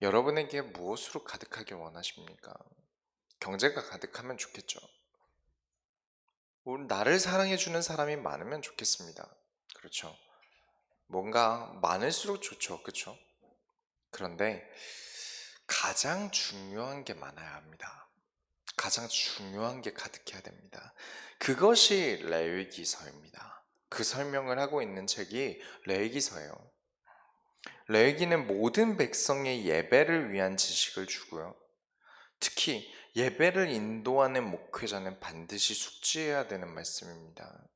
여러분에게 무엇으로 가득하게 원하십니까? 경제가 가득하면 좋겠죠. 나를 사랑해주는 사람이 많으면 좋겠습니다. 그렇죠. 뭔가 많을수록 좋죠. 그렇죠. 그런데 가장 중요한 게 많아야 합니다. 가장 중요한 게 가득해야 됩니다. 그것이 레위기서입니다. 그 설명을 하고 있는 책이 레위기서예요. 레위기는 모든 백성의 예배를 위한 지식을 주고요. 특히 예배를 인도하는 목회자는 반드시 숙지해야 되는 말씀입니다.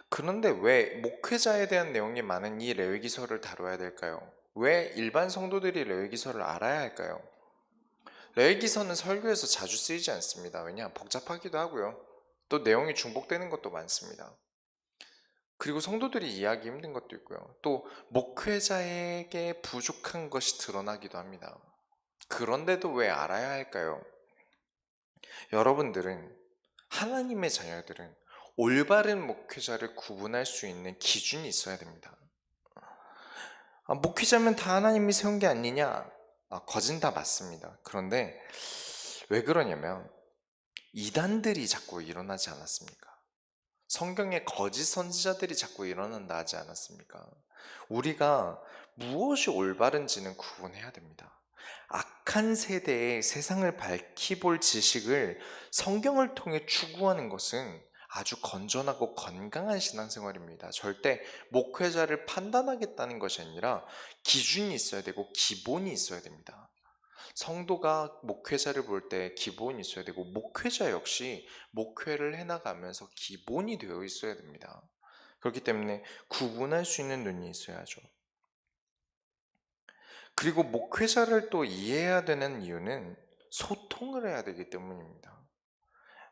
그런데 왜 목회자에 대한 내용이 많은 이 레위기서를 다뤄야 될까요? 왜 일반 성도들이 레위기서를 알아야 할까요? 레위기서는 설교에서 자주 쓰이지 않습니다. 왜냐? 복잡하기도 하고요. 또 내용이 중복되는 것도 많습니다. 그리고 성도들이 이해하기 힘든 것도 있고요. 또 목회자에게 부족한 것이 드러나기도 합니다. 그런데도 왜 알아야 할까요? 여러분들은, 하나님의 자녀들은 올바른 목회자를 구분할 수 있는 기준이 있어야 됩니다. 목회자면 다 하나님이 세운 게 아니냐? 거진 다 맞습니다. 그런데 왜 그러냐면 이단들이 자꾸 일어나지 않았습니까? 성경에 거짓 선지자들이 자꾸 일어난다 하지 않았습니까? 우리가 무엇이 올바른지는 구분해야 됩니다. 악한 세대의 세상을 밝히 볼 지식을 성경을 통해 추구하는 것은 아주 건전하고 건강한 신앙생활입니다. 절대 목회자를 판단하겠다는 것이 아니라 기준이 있어야 되고 기본이 있어야 됩니다. 성도가 목회자를 볼 때 기본이 있어야 되고 목회자 역시 목회를 해나가면서 기본이 되어 있어야 됩니다. 그렇기 때문에 구분할 수 있는 눈이 있어야죠. 그리고 목회자를 또 이해해야 되는 이유는 소통을 해야 되기 때문입니다.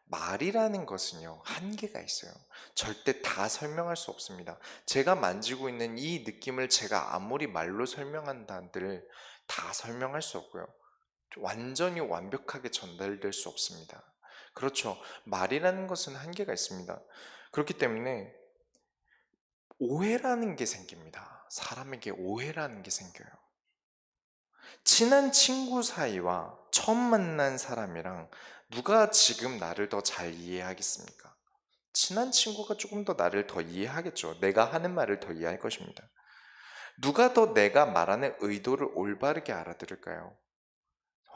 말이라는 것은요, 한계가 있어요. 절대 다 설명할 수 없습니다. 제가 만지고 있는 이 느낌을 제가 아무리 말로 설명한다 한들 다 설명할 수 없고요. 완전히 완벽하게 전달될 수 없습니다. 그렇죠. 말이라는 것은 한계가 있습니다. 그렇기 때문에 오해라는 게 생깁니다. 사람에게 오해라는 게 생겨요. 친한 친구 사이와 처음 만난 사람이랑 누가 지금 나를 더 잘 이해하겠습니까? 친한 친구가 조금 더 나를 더 이해하겠죠. 내가 하는 말을 더 이해할 것입니다. 누가 더 내가 말하는 의도를 올바르게 알아들을까요?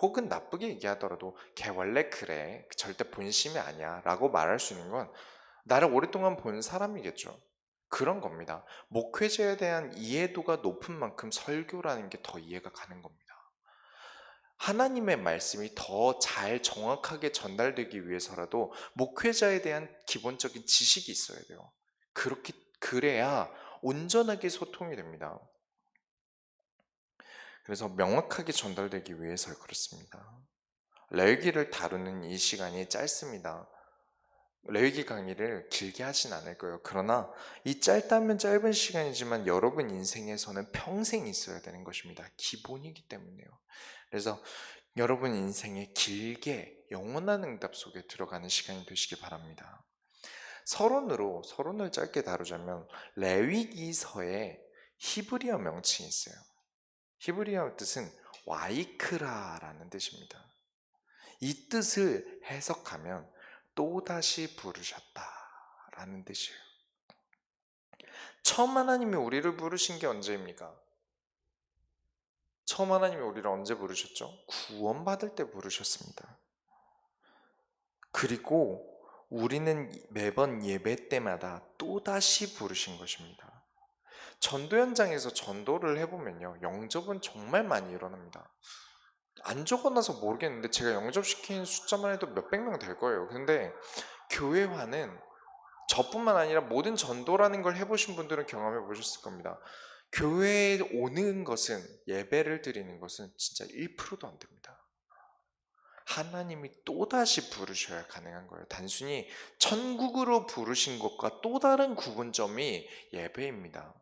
혹은 나쁘게 얘기하더라도 걔 원래 그래, 절대 본심이 아니야 라고 말할 수 있는 건 나를 오랫동안 본 사람이겠죠. 그런 겁니다. 목회자에 대한 이해도가 높은 만큼 설교라는 게 더 이해가 가는 겁니다. 하나님의 말씀이 더 잘 정확하게 전달되기 위해서라도 목회자에 대한 기본적인 지식이 있어야 돼요. 그래야 온전하게 소통이 됩니다. 그래서 명확하게 전달되기 위해서 그렇습니다. 레위기를 다루는 이 시간이 짧습니다. 레위기 강의를 길게 하진 않을 거예요. 그러나 이 짧다면 짧은 시간이지만 여러분 인생에서는 평생 있어야 되는 것입니다. 기본이기 때문에요. 그래서 여러분 인생에 길게 영원한 응답 속에 들어가는 시간이 되시기 바랍니다. 서론을 짧게 다루자면 레위기서에 히브리어 명칭이 있어요. 히브리어 뜻은 와이크라라는 뜻입니다. 이 뜻을 해석하면 또다시 부르셨다라는 뜻이에요. 처음 하나님이 우리를 부르신 게 언제입니까? 처음 하나님이 우리를 언제 부르셨죠? 구원받을 때 부르셨습니다. 그리고 우리는 매번 예배 때마다 또다시 부르신 것입니다. 전도 현장에서 전도를 해보면요, 영접은 정말 많이 일어납니다. 안 적어놔서 모르겠는데 제가 영접시킨 숫자만 해도 몇백 명 될 거예요. 근데 교회화는 저뿐만 아니라 모든 전도라는 걸 해보신 분들은 경험해 보셨을 겁니다. 교회에 오는 것은, 예배를 드리는 것은 진짜 1%도 안 됩니다. 하나님이 또다시 부르셔야 가능한 거예요. 단순히 천국으로 부르신 것과 또 다른 구분점이 예배입니다.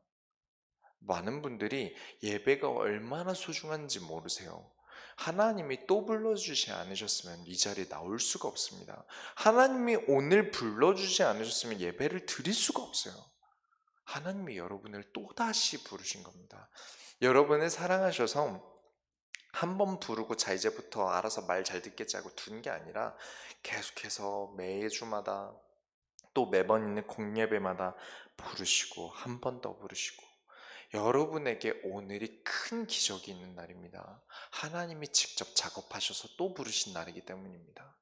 많은 분들이 예배가 얼마나 소중한지 모르세요. 하나님이 또 불러주지 않으셨으면 이 자리에 나올 수가 없습니다. 하나님이 오늘 불러주지 않으셨으면 예배를 드릴 수가 없어요. 하나님이 여러분을 또다시 부르신 겁니다. 여러분을 사랑하셔서 한 번 부르고 자 이제부터 알아서 말 잘 듣겠지 하고 둔 게 아니라 계속해서 매주마다 또 매번 있는 공예배마다 부르시고 한 번 더 부르시고, 여러분에게 오늘이 큰 기적이 있는 날입니다. 하나님이 직접 작업하셔서 또 부르신 날이기 때문입니다.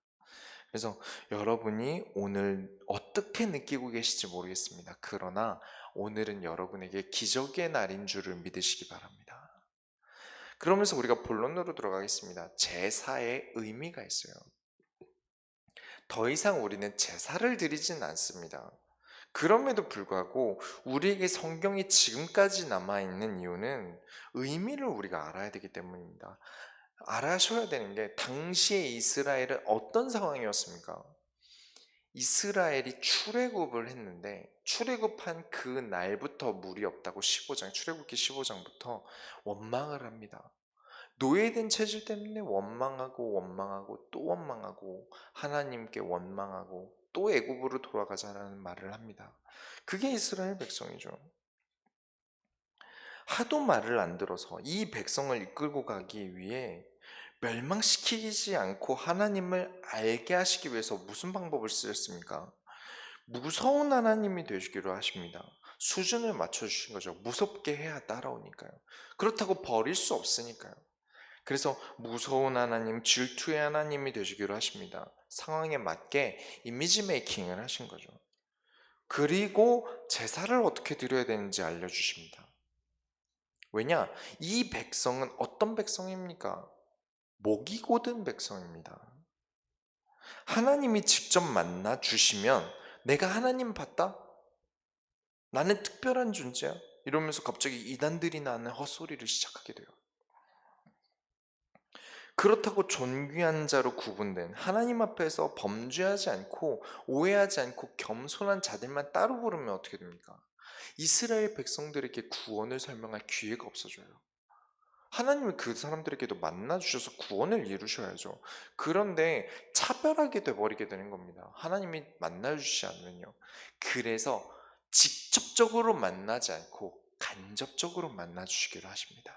그래서 여러분이 오늘 어떻게 느끼고 계실지 모르겠습니다. 그러나 오늘은 여러분에게 기적의 날인 줄을 믿으시기 바랍니다. 그러면서 우리가 본론으로 들어가겠습니다. 제사의 의미가 있어요. 더 이상 우리는 제사를 드리진 않습니다. 그럼에도 불구하고 우리에게 성경이 지금까지 남아있는 이유는 의미를 우리가 알아야 되기 때문입니다. 알아셔야 되는 게, 당시에 이스라엘은 어떤 상황이었습니까? 이스라엘이 출애굽을 했는데 출애굽한 그 날부터 물이 없다고 출애굽기 15장부터 원망을 합니다. 노예된 체질 때문에 원망하고 또 원망하고 하나님께 원망하고 또 애굽으로 돌아가자라는 말을 합니다. 그게 이스라엘 백성이죠. 하도 말을 안 들어서 이 백성을 이끌고 가기 위해 멸망시키지 않고 하나님을 알게 하시기 위해서 무슨 방법을 쓰셨습니까? 무서운 하나님이 되시기로 하십니다. 수준을 맞춰주신 거죠. 무섭게 해야 따라오니까요. 그렇다고 버릴 수 없으니까요. 그래서 무서운 하나님, 질투의 하나님이 되시기로 하십니다. 상황에 맞게 이미지 메이킹을 하신 거죠. 그리고 제사를 어떻게 드려야 되는지 알려주십니다. 왜냐? 이 백성은 어떤 백성입니까? 목이 곧은 백성입니다. 하나님이 직접 만나 주시면 내가 하나님 봤다? 나는 특별한 존재야? 이러면서 갑자기 이단들이 나는 헛소리를 시작하게 돼요. 그렇다고 존귀한 자로 구분된, 하나님 앞에서 범죄하지 않고 오해하지 않고 겸손한 자들만 따로 부르면 어떻게 됩니까? 이스라엘 백성들에게 구원을 설명할 기회가 없어져요. 하나님이 그 사람들에게도 만나주셔서 구원을 이루셔야죠. 그런데 차별하게 돼버리게 되는 겁니다. 하나님이 만나주시지 않으면요. 그래서 직접적으로 만나지 않고 간접적으로 만나주시기로 하십니다.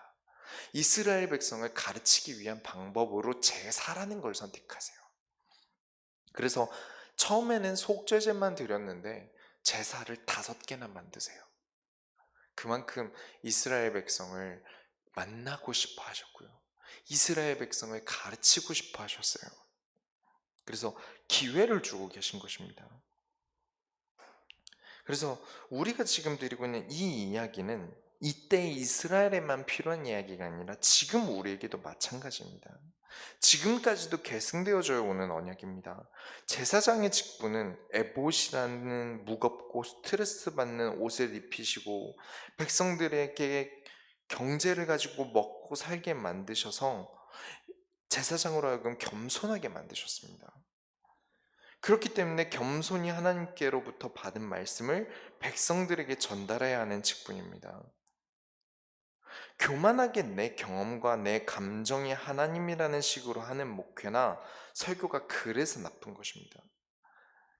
이스라엘 백성을 가르치기 위한 방법으로 제사라는 걸 선택하세요. 그래서 처음에는 속죄제만 드렸는데 제사를 5개나 만드세요. 그만큼 이스라엘 백성을 만나고 싶어 하셨고요. 이스라엘 백성을 가르치고 싶어 하셨어요. 그래서 기회를 주고 계신 것입니다. 그래서 우리가 지금 드리고 있는 이 이야기는 이때 이스라엘에만 필요한 이야기가 아니라 지금 우리에게도 마찬가지입니다. 지금까지도 계승되어져 오는 언약입니다. 제사장의 직분은 에봇이라는 무겁고 스트레스 받는 옷을 입히시고 백성들에게 경제를 가지고 먹고 살게 만드셔서 제사장으로 하여금 겸손하게 만드셨습니다. 그렇기 때문에 겸손히 하나님께로부터 받은 말씀을 백성들에게 전달해야 하는 직분입니다. 교만하게 내 경험과 내 감정이 하나님이라는 식으로 하는 목회나 설교가 그래서 나쁜 것입니다.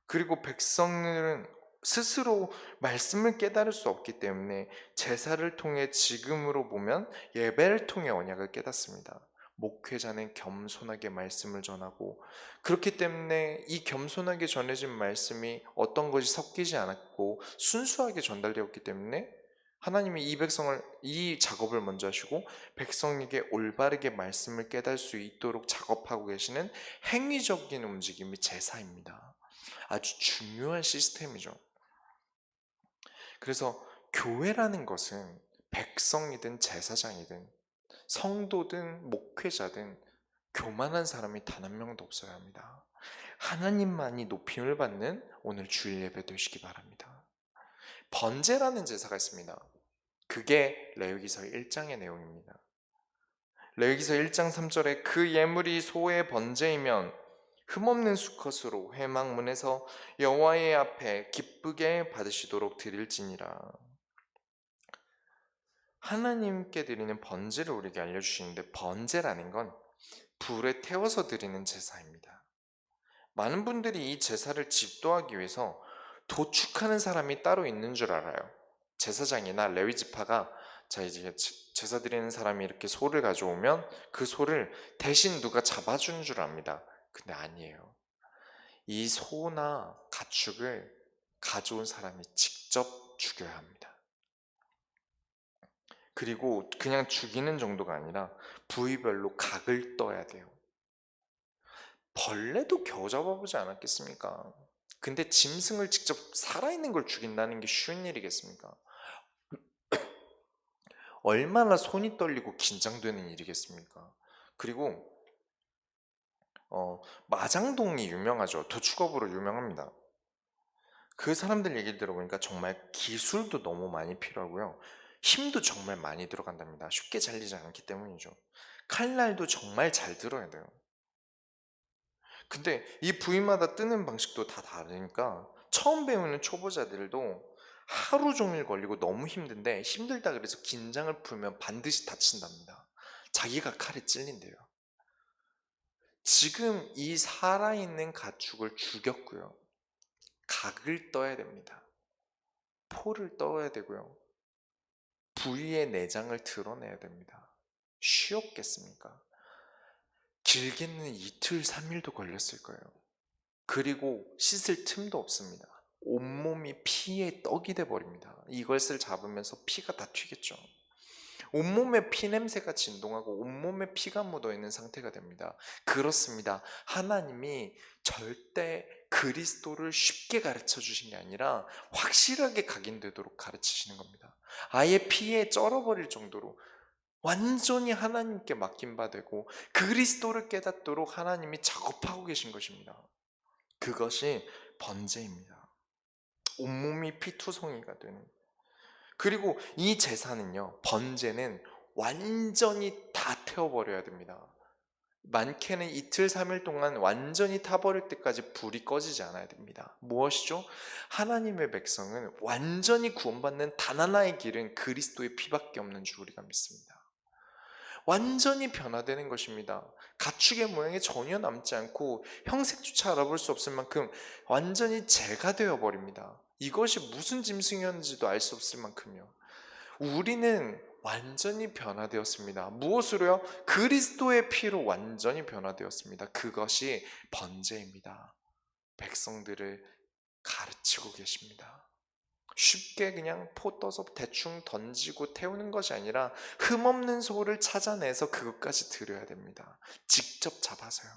그리고 백성들은 스스로 말씀을 깨달을 수 없기 때문에 제사를 통해, 지금으로 보면 예배를 통해 언약을 깨닫습니다. 목회자는 겸손하게 말씀을 전하고, 그렇기 때문에 이 겸손하게 전해진 말씀이 어떤 것이 섞이지 않았고 순수하게 전달되었기 때문에 하나님이 이 작업을 먼저 하시고 백성에게 올바르게 말씀을 깨달을 수 있도록 작업하고 계시는 행위적인 움직임이 제사입니다. 아주 중요한 시스템이죠. 그래서 교회라는 것은 백성이든 제사장이든 성도든 목회자든 교만한 사람이 단 한 명도 없어야 합니다. 하나님만이 높임을 받는 오늘 주일 예배 되시기 바랍니다. 번제라는 제사가 있습니다. 그게 레위기서 1장의 내용입니다. 레위기서 1장 3절에 그 예물이 소의 번제이면 흠없는 수컷으로 회막문에서 여호와의 앞에 기쁘게 받으시도록 드릴지니라. 하나님께 드리는 번제를 우리에게 알려주시는데, 번제라는 건 불에 태워서 드리는 제사입니다. 많은 분들이 이 제사를 집도하기 위해서 도축하는 사람이 따로 있는 줄 알아요. 제사장이나 레위 지파가 자, 이제 제사 드리는 사람이 이렇게 소를 가져오면 그 소를 대신 누가 잡아주는 줄 압니다. 근데 아니에요. 이 소나 가축을 가져온 사람이 직접 죽여야 합니다. 그리고 그냥 죽이는 정도가 아니라 부위별로 각을 떠야 돼요. 벌레도 겨우 잡아보지 않았겠습니까? 근데 짐승을 직접 살아있는 걸 죽인다는 게 쉬운 일이겠습니까? 얼마나 손이 떨리고 긴장되는 일이겠습니까? 그리고 마장동이 유명하죠. 도축업으로 유명합니다. 그 사람들 얘기를 들어보니까 정말 기술도 너무 많이 필요하고요. 힘도 정말 많이 들어간답니다. 쉽게 잘리지 않기 때문이죠. 칼날도 정말 잘 들어야 돼요. 근데 이 부위마다 뜨는 방식도 다 다르니까 처음 배우는 초보자들도 하루 종일 걸리고 너무 힘든데, 힘들다 그래서 긴장을 풀면 반드시 다친답니다. 자기가 칼에 찔린대요. 지금 이 살아있는 가축을 죽였고요. 각을 떠야 됩니다. 포를 떠야 되고요. 부위의 내장을 드러내야 됩니다. 쉬웠겠습니까? 길게는 이틀, 3일도 걸렸을 거예요. 그리고 씻을 틈도 없습니다. 온몸이 피에 떡이 돼 버립니다. 이것을 잡으면서 피가 다 튀겠죠. 온몸에 피 냄새가 진동하고 온몸에 피가 묻어 있는 상태가 됩니다. 그렇습니다. 하나님이 절대 그리스도를 쉽게 가르쳐 주신 게 아니라 확실하게 각인되도록 가르치시는 겁니다. 아예 피에 쩔어버릴 정도로 완전히 하나님께 맡긴 바 되고 그리스도를 깨닫도록 하나님이 작업하고 계신 것입니다. 그것이 번제입니다. 온몸이 피투성이가 되는. 그리고 이 제사는요, 번제는 완전히 다 태워버려야 됩니다. 많게는 이틀, 3일 동안 완전히 타버릴 때까지 불이 꺼지지 않아야 됩니다. 무엇이죠? 하나님의 백성은 완전히 구원받는 단 하나의 길은 그리스도의 피밖에 없는 줄 우리가 믿습니다. 완전히 변화되는 것입니다. 가축의 모양이 전혀 남지 않고 형색조차 알아볼 수 없을 만큼 완전히 재가 되어버립니다. 이것이 무슨 짐승이었는지도 알 수 없을 만큼요. 우리는 완전히 변화되었습니다. 무엇으로요? 그리스도의 피로 완전히 변화되었습니다. 그것이 번제입니다. 백성들을 가르치고 계십니다. 쉽게 그냥 포 떠서 대충 던지고 태우는 것이 아니라 흠없는 소를 찾아내서 그것까지 드려야 됩니다. 직접 잡아서요.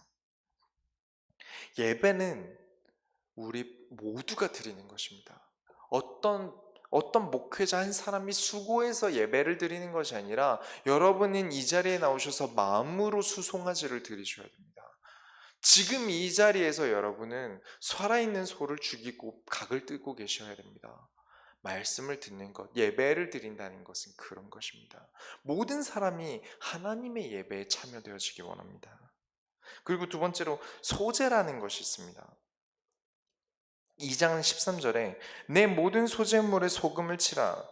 예배는 우리 모두가 드리는 것입니다. 어떤 목회자 한 사람이 수고해서 예배를 드리는 것이 아니라 여러분은 이 자리에 나오셔서 마음으로 수송아지를 드리셔야 됩니다. 지금 이 자리에서 여러분은 살아있는 소를 죽이고 각을 뜨고 계셔야 됩니다. 말씀을 듣는 것, 예배를 드린다는 것은 그런 것입니다. 모든 사람이 하나님의 예배에 참여되어지기 원합니다. 그리고 두 번째로 소제라는 것이 있습니다. 2장 13절에 내 모든 소제물에 소금을 치라.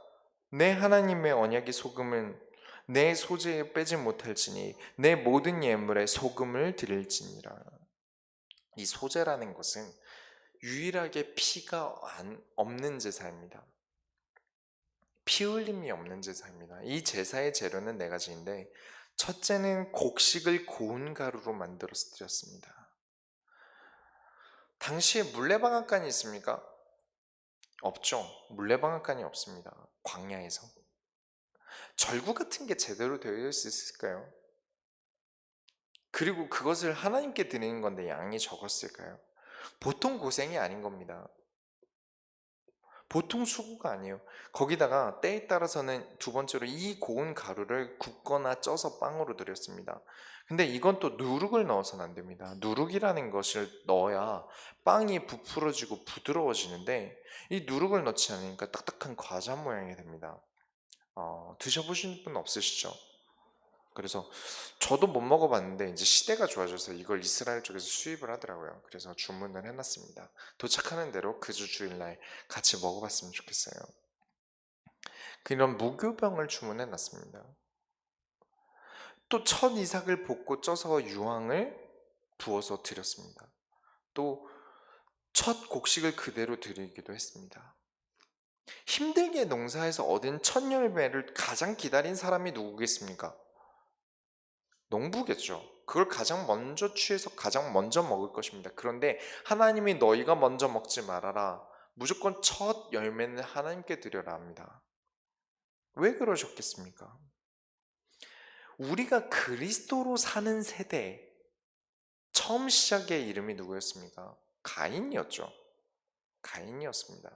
내 하나님의 언약의 소금은 내 소제에 빼지 못할지니 내 모든 예물에 소금을 드릴지니라. 이 소제라는 것은 유일하게 피가 없는 제사입니다. 피 흘림이 없는 제사입니다. 이 제사의 재료는 네 가지인데, 첫째는 곡식을 고운 가루로 만들어서 드렸습니다. 당시에 물레방앗간이 있습니까? 없죠. 물레방앗간이 없습니다. 광야에서. 절구 같은 게 제대로 되어 있을까요? 그리고 그것을 하나님께 드리는 건데 양이 적었을까요? 보통 고생이 아닌 겁니다. 보통 수고가 아니에요. 거기다가 때에 따라서는 두 번째로 이 고운 가루를 굽거나 쪄서 빵으로 드렸습니다. 근데 이건 또 누룩을 넣어서는 안 됩니다. 누룩이라는 것을 넣어야 빵이 부풀어지고 부드러워지는데 이 누룩을 넣지 않으니까 딱딱한 과자 모양이 됩니다. 드셔보신 분 없으시죠? 그래서 저도 못 먹어봤는데 이제 시대가 좋아져서 이걸 이스라엘 쪽에서 수입을 하더라고요. 그래서 주문을 해놨습니다. 도착하는 대로 그 주 주일날 같이 먹어봤으면 좋겠어요. 그런 무교병을 주문해놨습니다. 또 첫 이삭을 볶고 쪄서 유황을 부어서 드렸습니다. 또 첫 곡식을 그대로 드리기도 했습니다. 힘들게 농사해서 얻은 첫 열매를 가장 기다린 사람이 누구겠습니까? 농부겠죠. 그걸 가장 먼저 취해서 가장 먼저 먹을 것입니다. 그런데 하나님이 너희가 먼저 먹지 말아라. 무조건 첫 열매는 하나님께 드려라 합니다. 왜 그러셨겠습니까? 우리가 그리스도로 사는 세대, 처음 시작의 이름이 누구였습니까? 가인이었죠. 가인이었습니다.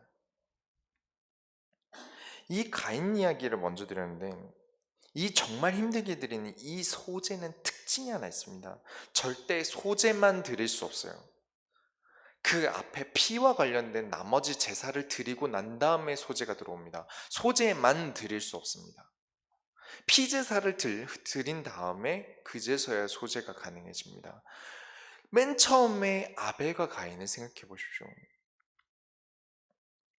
이 가인 이야기를 먼저 드렸는데, 이 정말 힘들게 드리는 이 소재는 특징이 하나 있습니다. 절대 소재만 드릴 수 없어요. 그 앞에 피와 관련된 나머지 제사를 드리고 난 다음에 소재가 들어옵니다. 소재만 드릴 수 없습니다. 피 제사를 드린 다음에 그제서야 소재가 가능해집니다. 맨 처음에 아벨과 가인을 생각해 보십시오.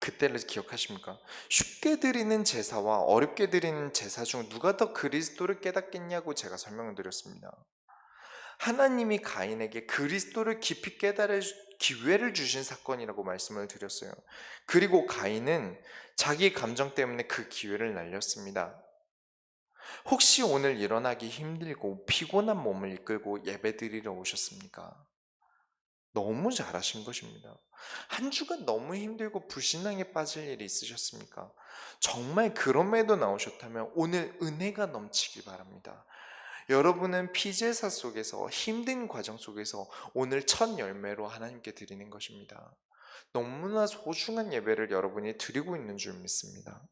그때를 기억하십니까? 쉽게 드리는 제사와 어렵게 드리는 제사 중 누가 더 그리스도를 깨닫겠냐고 제가 설명을 드렸습니다. 하나님이 가인에게 그리스도를 깊이 깨달을 기회를 주신 사건이라고 말씀을 드렸어요. 그리고 가인은 자기 감정 때문에 그 기회를 날렸습니다. 혹시 오늘 일어나기 힘들고 피곤한 몸을 이끌고 예배드리러 오셨습니까? 너무 잘하신 것입니다. 한 주간 너무 힘들고 불신앙에 빠질 일이 있으셨습니까? 정말 그럼에도 나오셨다면 오늘 은혜가 넘치길 바랍니다. 여러분은 피제사 속에서 힘든 과정 속에서 오늘 첫 열매로 하나님께 드리는 것입니다. 너무나 소중한 예배를 여러분이 드리고 있는 줄 믿습니다.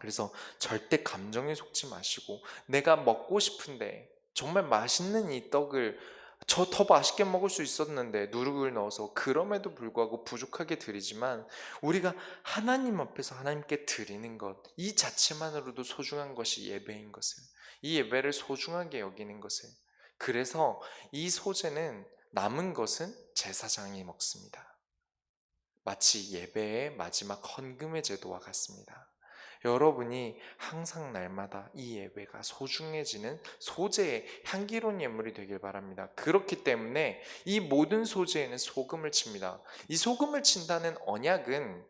그래서 절대 감정에 속지 마시고 내가 먹고 싶은데 정말 맛있는 이 떡을 저 더 맛있게 먹을 수 있었는데 누룩을 넣어서 그럼에도 불구하고 부족하게 드리지만 우리가 하나님 앞에서 하나님께 드리는 것 이 자체만으로도 소중한 것이 예배인 것을 이 예배를 소중하게 여기는 것을 그래서 이 소재는 남은 것은 제사장이 먹습니다. 마치 예배의 마지막 헌금의 제도와 같습니다. 여러분이 항상 날마다 이 예배가 소중해지는 소재의 향기로운 예물이 되길 바랍니다. 그렇기 때문에 이 모든 소재에는 소금을 칩니다. 이 소금을 친다는 언약은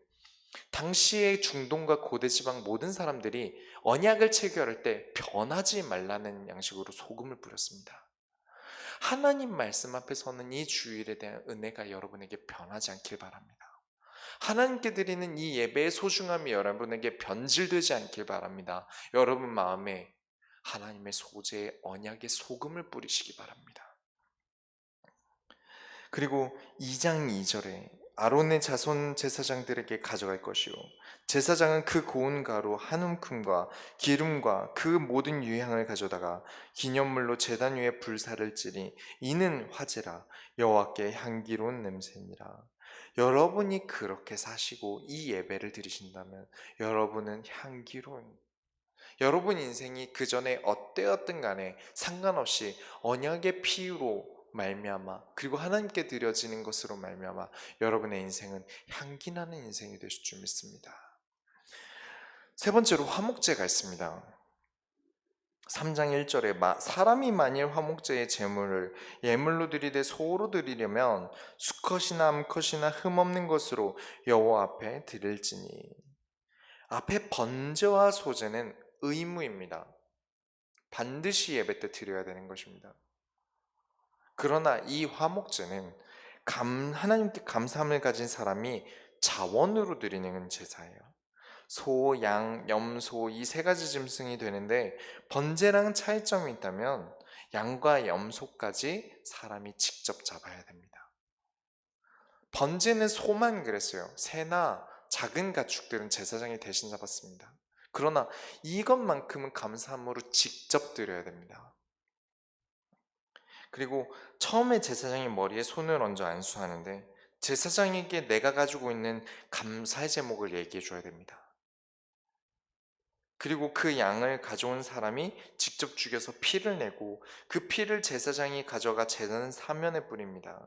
당시의 중동과 고대 지방 모든 사람들이 언약을 체결할 때 변하지 말라는 양식으로 소금을 뿌렸습니다. 하나님 말씀 앞에서는 이 주일에 대한 은혜가 여러분에게 변하지 않길 바랍니다. 하나님께 드리는 이 예배의 소중함이 여러분에게 변질되지 않길 바랍니다. 여러분 마음에 하나님의 소재의 언약의 소금을 뿌리시기 바랍니다. 그리고 2장 2절에 아론의 자손 제사장들에게 가져갈 것이요 제사장은 그 고운 가루 한 움큼과 기름과 그 모든 유향을 가져다가 기념물로 제단 위에 불사를 찌니 이는 화제라 여호와께 향기로운 냄새니라. 여러분이 그렇게 사시고 이 예배를 드리신다면 여러분은 향기로운 여러분 인생이 그 전에 어때였든 간에 상관없이 언약의 피로 말미암아 그리고 하나님께 드려지는 것으로 말미암아 여러분의 인생은 향기나는 인생이 되실 줄 믿습니다. 세 번째로 화목제가 있습니다. 3장 1절에 사람이 만일 화목제의 제물을 예물로 드리되 소로 드리려면 수컷이나 암컷이나 흠없는 것으로 여호와 앞에 드릴지니 앞에 번제와 소제는 의무입니다. 반드시 예배 때 드려야 되는 것입니다. 그러나 이 화목제는 하나님께 감사함을 가진 사람이 자원으로 드리는 제사예요. 소, 양, 염소 이 세 가지 짐승이 되는데 번제랑 차이점이 있다면 양과 염소까지 사람이 직접 잡아야 됩니다. 번제는 소만 그랬어요. 새나 작은 가축들은 제사장이 대신 잡았습니다. 그러나 이것만큼은 감사함으로 직접 드려야 됩니다. 그리고 처음에 제사장이 머리에 손을 얹어 안수하는데 제사장에게 내가 가지고 있는 감사의 제목을 얘기해 줘야 됩니다. 그리고 그 양을 가져온 사람이 직접 죽여서 피를 내고 그 피를 제사장이 가져가 제단 사면에 뿌립니다.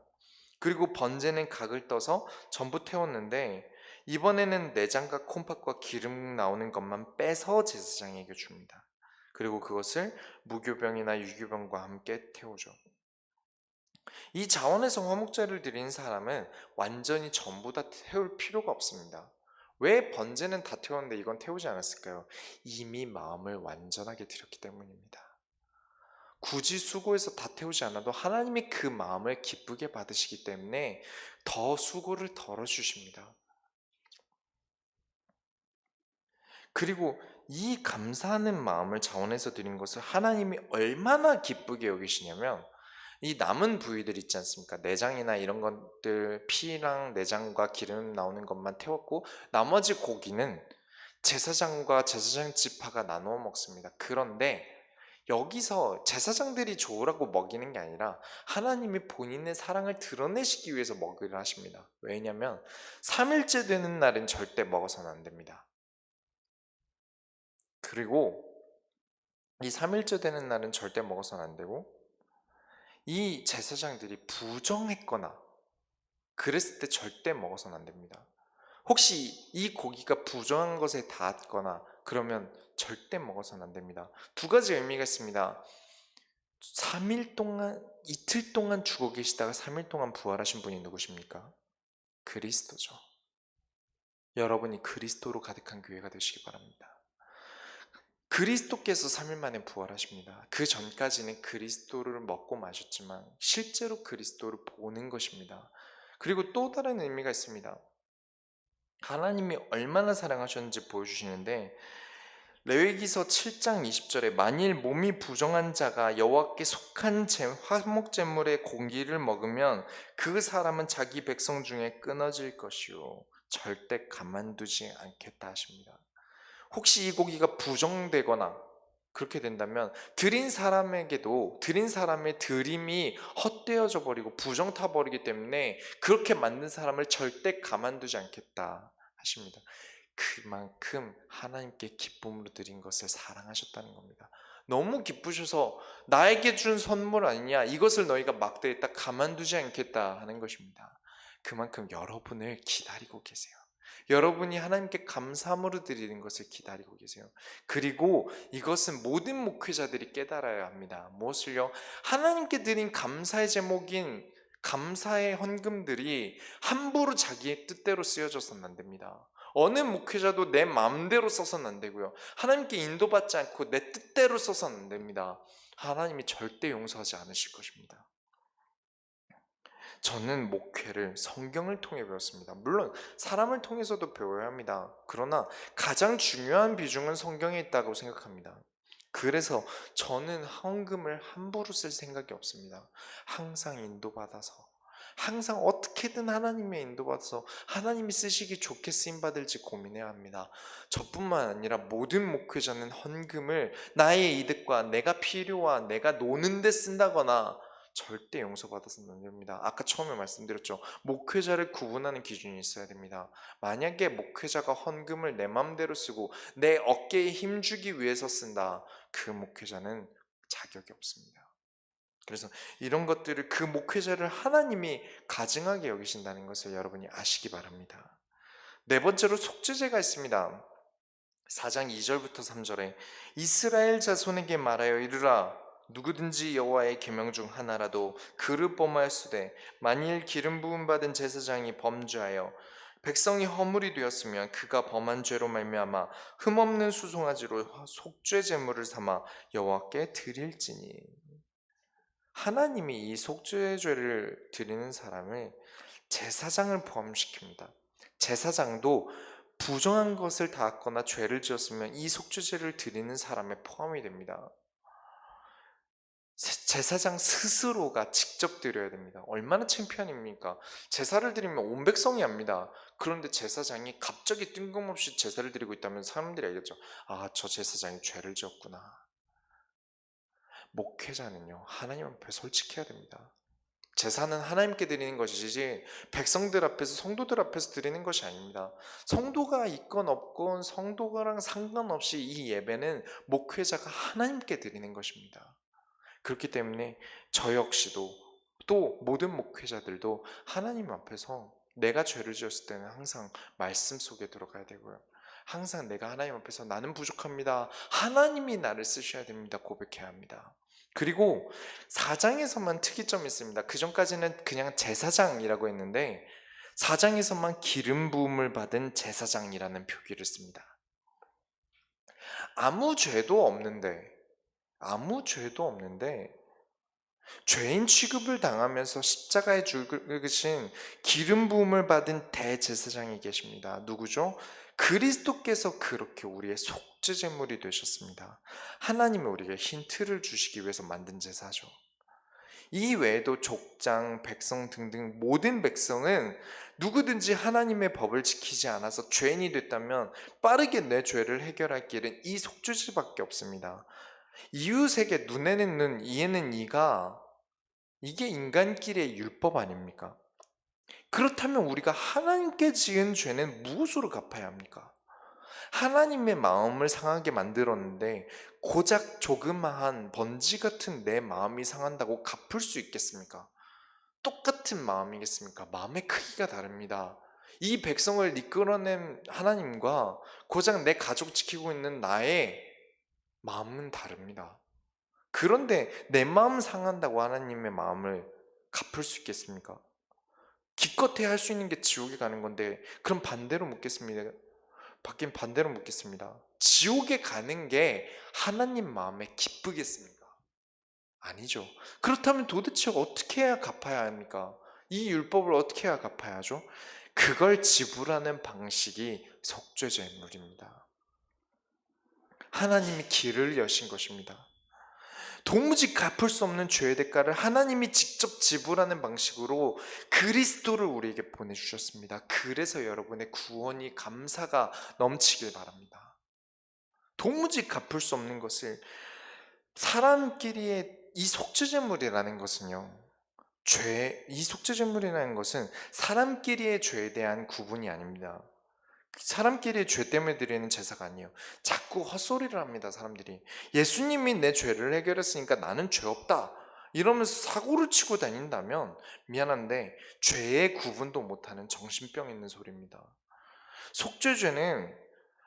그리고 번제는 각을 떠서 전부 태웠는데 이번에는 내장과 콩팥과 기름 나오는 것만 빼서 제사장에게 줍니다. 그리고 그것을 무교병이나 유교병과 함께 태우죠. 이 자원에서 화목제를 드리는 사람은 완전히 전부 다 태울 필요가 없습니다. 왜 번제는 다 태웠는데 이건 태우지 않았을까요? 이미 마음을 완전하게 드렸기 때문입니다. 굳이 수고해서 다 태우지 않아도 하나님이 그 마음을 기쁘게 받으시기 때문에 더 수고를 덜어주십니다. 그리고 이 감사하는 마음을 자원해서 드린 것을 하나님이 얼마나 기쁘게 여기시냐면, 이 남은 부위들 있지 않습니까? 내장이나 이런 것들, 피랑 내장과 기름 나오는 것만 태웠고 나머지 고기는 제사장과 제사장 지파가 나누어 먹습니다. 그런데 여기서 제사장들이 좋으라고 먹이는 게 아니라 하나님이 본인의 사랑을 드러내시기 위해서 먹으려 하십니다. 왜냐하면 3일째 되는 날은 절대 먹어서는 안 됩니다. 그리고 이 3일째 되는 날은 절대 먹어서는 안 되고, 이 제사장들이 부정했거나 그랬을 때 절대 먹어서는 안 됩니다. 혹시 이 고기가 부정한 것에 닿았거나 그러면 절대 먹어서는 안 됩니다. 두 가지 의미가 있습니다. 3일 동안, 이틀 동안 죽어 계시다가 3일 동안 부활하신 분이 누구십니까? 그리스도죠. 여러분이 그리스도로 가득한 교회가 되시기 바랍니다. 그리스도께서 3일 만에 부활하십니다. 그 전까지는 그리스도를 먹고 마셨지만 실제로 그리스도를 보는 것입니다. 그리고 또 다른 의미가 있습니다. 하나님이 얼마나 사랑하셨는지 보여주시는데, 레위기서 7장 20절에 만일 몸이 부정한 자가 여호와께 속한 화목 제물의 고기를 먹으면 그 사람은 자기 백성 중에 끊어질 것이요 절대 가만두지 않겠다 하십니다. 혹시 이 고기가 부정되거나 그렇게 된다면 드린 사람에게도 드린 사람의 드림이 헛되어져 버리고 부정 타버리기 때문에 그렇게 만든 사람을 절대 가만두지 않겠다 하십니다. 그만큼 하나님께 기쁨으로 드린 것을 사랑하셨다는 겁니다. 너무 기쁘셔서 나에게 준 선물 아니냐, 이것을 너희가 막대했다, 가만두지 않겠다 하는 것입니다. 그만큼 여러분을 기다리고 계세요. 여러분이 하나님께 감사함으로 드리는 것을 기다리고 계세요. 그리고 이것은 모든 목회자들이 깨달아야 합니다. 무엇을요? 하나님께 드린 감사의 제목인 감사의 헌금들이 함부로 자기의 뜻대로 쓰여져서는 안 됩니다. 어느 목회자도 내 마음대로 써서는 안 되고요. 하나님께 인도받지 않고 내 뜻대로 써서는 안 됩니다. 하나님이 절대 용서하지 않으실 것입니다. 저는 목회를 성경을 통해 배웠습니다. 물론 사람을 통해서도 배워야 합니다. 그러나 가장 중요한 비중은 성경에 있다고 생각합니다. 그래서 저는 헌금을 함부로 쓸 생각이 없습니다. 항상 인도받아서, 항상 어떻게든 하나님의 인도받아서 하나님이 쓰시기 좋게 쓰임받을지 고민해야 합니다. 저뿐만 아니라 모든 목회자는 헌금을 나의 이득과 내가 필요와 내가 노는 데 쓴다거나 절대 용서받아서는 안 됩니다. 아까 처음에 말씀드렸죠. 목회자를 구분하는 기준이 있어야 됩니다. 만약에 목회자가 헌금을 내 맘대로 쓰고 내 어깨에 힘주기 위해서 쓴다, 그 목회자는 자격이 없습니다. 그래서 이런 것들을, 그 목회자를 하나님이 가증하게 여기신다는 것을 여러분이 아시기 바랍니다. 네 번째로 속죄제가 있습니다. 4장 2절부터 3절에 이스라엘 자손에게 말하여 이르라, 누구든지 여호와의 계명 중 하나라도 그를 범하였으되 만일 기름 부음 받은 제사장이 범죄하여 백성이 허물이 되었으면 그가 범한 죄로 말미암아 흠없는 수송아지로 속죄 제물을 삼아 여호와께 드릴지니. 하나님이 이 속죄죄를 드리는 사람을 제사장을 포함시킵니다. 제사장도 부정한 것을 닿았거나 죄를 지었으면 이 속죄제를 드리는 사람에 포함이 됩니다. 제사장 스스로가 직접 드려야 됩니다. 얼마나 창피함입니까? 제사를 드리면 온 백성이 압니다. 그런데 제사장이 갑자기 뜬금없이 제사를 드리고 있다면 사람들이 알겠죠. 아, 저 제사장이 죄를 지었구나. 목회자는요, 하나님 앞에 솔직해야 됩니다. 제사는 하나님께 드리는 것이지 백성들 앞에서, 성도들 앞에서 드리는 것이 아닙니다. 성도가 있건 없건 성도가랑 상관없이 이 예배는 목회자가 하나님께 드리는 것입니다. 그렇기 때문에 저 역시도, 또 모든 목회자들도 하나님 앞에서 내가 죄를 지었을 때는 항상 말씀 속에 들어가야 되고요. 항상 내가 하나님 앞에서 나는 부족합니다, 하나님이 나를 쓰셔야 됩니다, 고백해야 합니다. 그리고 4장에서만 특이점이 있습니다. 그 전까지는 그냥 제사장이라고 했는데 4장에서만 기름 부음을 받은 제사장이라는 표기를 씁니다. 아무 죄도 없는데 아무 죄도 없는데 죄인 취급을 당하면서 십자가에 죽으신 기름 부음을 받은 대제사장이 계십니다. 누구죠? 그리스도께서 그렇게 우리의 속죄 제물이 되셨습니다. 하나님이 우리에게 힌트를 주시기 위해서 만든 제사죠. 이 외에도 족장, 백성 등등 모든 백성은 누구든지 하나님의 법을 지키지 않아서 죄인이 됐다면 빠르게 내 죄를 해결할 길은 이 속죄제밖에 없습니다. 이웃에게 눈에는 눈, 이에는 이가, 이게 인간끼리의 율법 아닙니까? 그렇다면 우리가 하나님께 지은 죄는 무엇으로 갚아야 합니까? 하나님의 마음을 상하게 만들었는데 고작 조그마한 번지 같은 내 마음이 상한다고 갚을 수 있겠습니까? 똑같은 마음이겠습니까? 마음의 크기가 다릅니다. 이 백성을 이끌어낸 하나님과 고작 내 가족 지키고 있는 나의 마음은 다릅니다. 그런데 내 마음 상한다고 하나님의 마음을 갚을 수 있겠습니까? 기껏해야 할 수 있는 게 지옥에 가는 건데, 그럼 반대로 묻겠습니다. 반대로 묻겠습니다. 지옥에 가는 게 하나님 마음에 기쁘겠습니까? 아니죠. 그렇다면 도대체 어떻게 해야 갚아야 합니까? 이 율법을 어떻게 해야 갚아야 하죠? 그걸 지불하는 방식이 속죄제물입니다. 하나님이 길을 여신 것입니다. 도무지 갚을 수 없는 죄의 대가를 하나님이 직접 지불하는 방식으로 그리스도를 우리에게 보내주셨습니다. 그래서 여러분의 구원이 감사가 넘치길 바랍니다. 도무지 갚을 수 없는 것을 사람끼리의 이 속죄제물이라는 것은요, 이 속죄제물이라는 것은 사람끼리의 죄에 대한 구분이 아닙니다. 사람끼리의 죄 때문에 드리는 제사가 아니에요. 자꾸 헛소리를 합니다, 사람들이. 예수님이 내 죄를 해결했으니까 나는 죄 없다, 이러면서 사고를 치고 다닌다면 미안한데 죄의 구분도 못하는 정신병 있는 소리입니다. 속죄죄는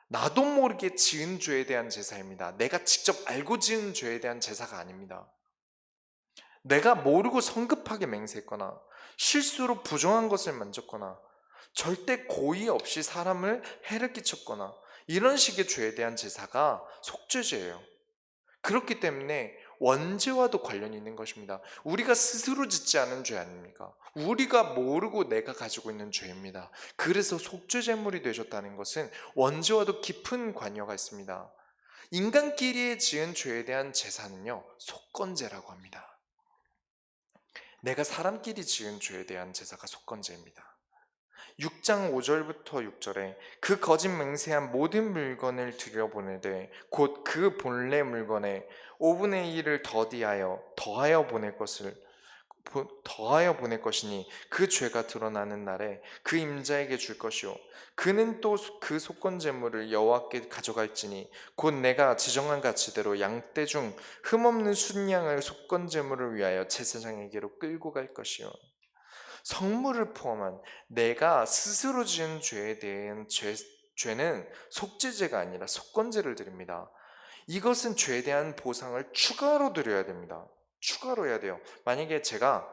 나도 모르게 지은 죄에 대한 제사입니다. 내가 직접 알고 지은 죄에 대한 제사가 아닙니다. 내가 모르고 성급하게 맹세했거나 실수로 부정한 것을 만졌거나 절대 고의 없이 사람을 해를 끼쳤거나 이런 식의 죄에 대한 제사가 속죄죄예요. 그렇기 때문에 원죄와도 관련이 있는 것입니다. 우리가 스스로 짓지 않은 죄 아닙니까? 우리가 모르고 내가 가지고 있는 죄입니다. 그래서 속죄제물이 되셨다는 것은 원죄와도 깊은 관여가 있습니다. 인간끼리 지은 죄에 대한 제사는요, 속건제라고 합니다. 내가 사람끼리 지은 죄에 대한 제사가 속건제입니다. 6장 5절부터 6절에 그 거짓 맹세한 모든 물건을 들여보내되 곧 그 본래 물건에 5분의 1을 더하여 보낼 것이니 그 죄가 드러나는 날에 그 임자에게 줄 것이요 그는 또 그 속건 제물을 여호와께 가져갈지니 곧 내가 지정한 가치대로 양떼 중 흠없는 순양을 속건 제물을 위하여 제사장에게로 끌고 갈 것이요 성물을 포함한 내가 스스로 지은 죄에 대한 죄는 속죄죄가 아니라 속건죄를 드립니다. 이것은 죄에 대한 보상을 추가로 드려야 됩니다. 추가로 해야 돼요. 만약에 제가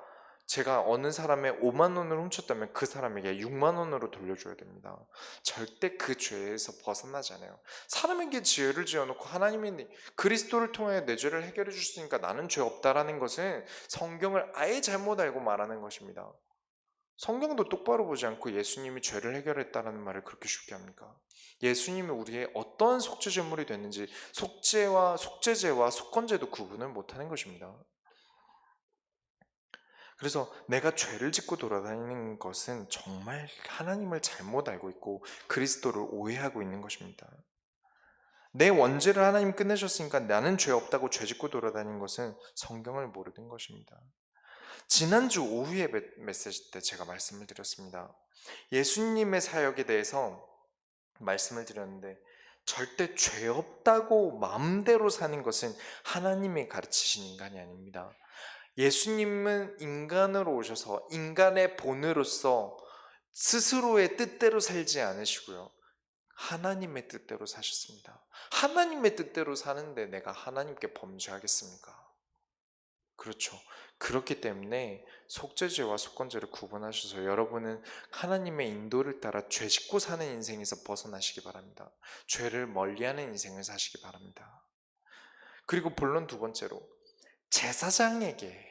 어느 사람의 5만 원을 훔쳤다면 그 사람에게 6만 원으로 돌려줘야 됩니다. 절대 그 죄에서 벗어나지 않아요. 사람에게 죄를 지어놓고 하나님이 그리스도를 통해 내 죄를 해결해 주시니까 나는 죄 없다라는 것은 성경을 아예 잘못 알고 말하는 것입니다. 성경도 똑바로 보지 않고 예수님이 죄를 해결했다는 말을 그렇게 쉽게 합니까? 예수님이 우리의 어떤 속죄제물이 됐는지 속죄제와 속건제도 구분을 못하는 것입니다. 그래서 내가 죄를 짓고 돌아다니는 것은 정말 하나님을 잘못 알고 있고 그리스도를 오해하고 있는 것입니다. 내 원죄를 하나님 끝내셨으니까 나는 죄 없다고 죄 짓고 돌아다니는 것은 성경을 모르는 것입니다. 지난주 오후에 메시지 때 제가 말씀을 드렸습니다. 예수님의 사역에 대해서 말씀을 드렸는데 절대 죄 없다고 마음대로 사는 것은 하나님이 가르치신 인간이 아닙니다. 예수님은 인간으로 오셔서 인간의 본으로서 스스로의 뜻대로 살지 않으시고요. 하나님의 뜻대로 사셨습니다. 하나님의 뜻대로 사는데 내가 하나님께 범죄하겠습니까? 그렇죠. 그렇기 때문에 속죄죄와 속건죄를 구분하셔서 여러분은 하나님의 인도를 따라 죄 짓고 사는 인생에서 벗어나시기 바랍니다. 죄를 멀리하는 인생을 사시기 바랍니다. 그리고 본론 두 번째로, 제사장에게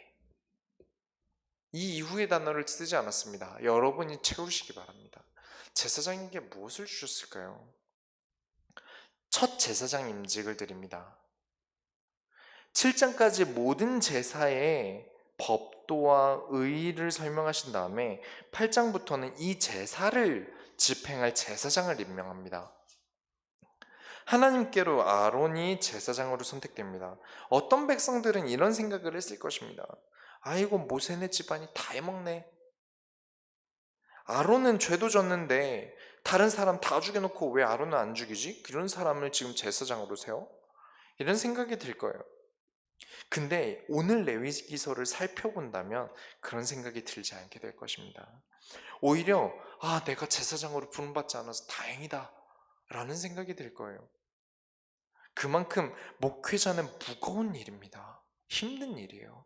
이 이후의 단어를 쓰지 않았습니다. 여러분이 채우시기 바랍니다. 제사장에게 무엇을 주셨을까요? 첫 제사장 임직을 드립니다. 7장까지 모든 제사의 법도와 의의를 설명하신 다음에 8장부터는 이 제사를 집행할 제사장을 임명합니다. 하나님께로 아론이 제사장으로 선택됩니다. 어떤 백성들은 이런 생각을 했을 것입니다. 아이고, 모세네 집안이 다 해먹네. 아론은 죄도 졌는데 다른 사람 다 죽여놓고 왜 아론은 안 죽이지? 그런 사람을 지금 제사장으로 세워? 이런 생각이 들 거예요. 근데 오늘 레위기서를 살펴본다면 그런 생각이 들지 않게 될 것입니다. 오히려 내가 제사장으로 부름받지 않아서 다행이다 라는 생각이 들 거예요. 그만큼 목회자는 무거운 일입니다. 힘든 일이에요.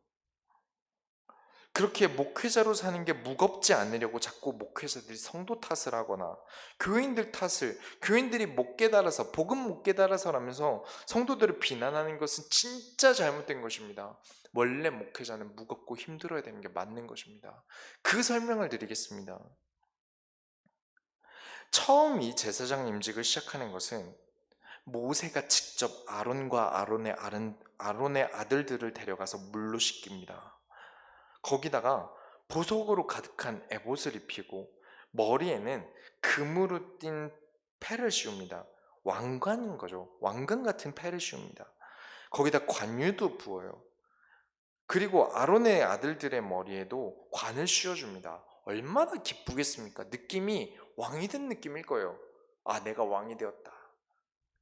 그렇게 목회자로 사는 게 무겁지 않으려고 자꾸 목회자들이 성도 탓을 하거나 교인들 탓을, 교인들이 못 깨달아서, 복음 못 깨달아서라면서 성도들을 비난하는 것은 진짜 잘못된 것입니다. 원래 목회자는 무겁고 힘들어야 되는 게 맞는 것입니다. 그 설명을 드리겠습니다. 처음 이 제사장 임직을 시작하는 것은 모세가 직접 아론과 아론의 아들들을 데려가서 물로 씻깁니다. 거기다가 보석으로 가득한 에봇을 입히고 머리에는 금으로 띈 패를 씌웁니다. 왕관인 거죠. 왕관 같은 패를 씌웁니다. 거기다 관유도 부어요. 그리고 아론의 아들들의 머리에도 관을 씌워줍니다. 얼마나 기쁘겠습니까? 느낌이 왕이 된 느낌일 거예요. 내가 왕이 되었다.